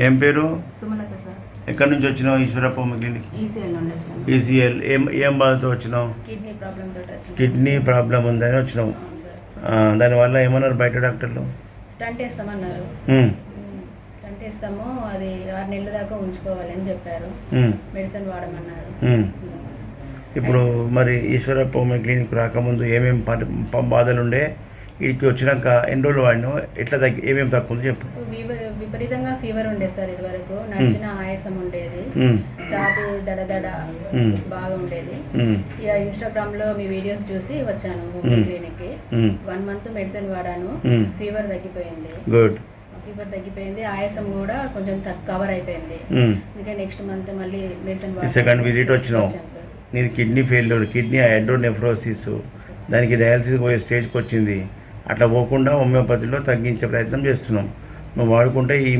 ఏం పేరు? సుమలత సార్. ఎక్కడి నుంచి వచ్చినావు? ఈశ్వరప్ప క్లినిక్. ఈసీఎల్ నుండి వచ్చాను. ఈసీఎల్. ఏం బాధతో వచ్చినావు? కిడ్నీ ప్రాబ్లం తోటి వచ్చాను. కిడ్నీ ప్రాబ్లం ఉందని వచ్చినావు. అవును సార్. దానివల్ల ఏమన్నారు బయట డాక్టర్లు? స్టంట్ వేస్తామన్నారు. స్టంట్ వేస్తాము, అది 6 నెలల దాకా ఉంచుకోవాలి అని చెప్పారు. మెడిసిన్ వాడమన్నారు. ఇప్పుడు మరి ఈశ్వరప్ప క్లినిక్ రాకముందు ఏమేమి బాధలు ఉండే? ఇక్కడికి వచ్చినాక ఎన్ని రోజులు వాడినావు? ఎట్లా ఏమేమి తక్కువ చెప్పు. విపరీతంగా ఫీవర్ ఉండేది సార్. ఇది వరకు నడిచిన ఆయాసం ఉండేది, ఛాతీ దడదడ బాగా ఉండేది. ఇక ఇన్స్టాగ్రామ్ లో మీ వీడియోస్ చూసి వచ్చాను క్లినిక్ కి. 1 month మెడిసిన్ వాడాను, ఫీవర్ తగ్గిపోయింది. గుడ్. ఫీవర్ తగ్గిపోయింది, ఆయాసం కూడా కొంచెం కవర్ అయిపోయింది. ఇంకా నెక్స్ట్ మంత్ మళ్ళీ మెడిసిన్ సెకండ్ విజిట్ వచ్చినావు. నీది కిడ్నీ ఫెయిల్యూర్, కిడ్నీ హైడ్రోనెఫ్రోసిస్, దానికి డయాలసిస్ పోయే స్టేజ్కి వచ్చింది. అట్లా పోకుండా హోమియోపతిలో తగ్గించే ప్రయత్నం చేస్తున్నాం. నువ్వు వాడుకుంటే ఈ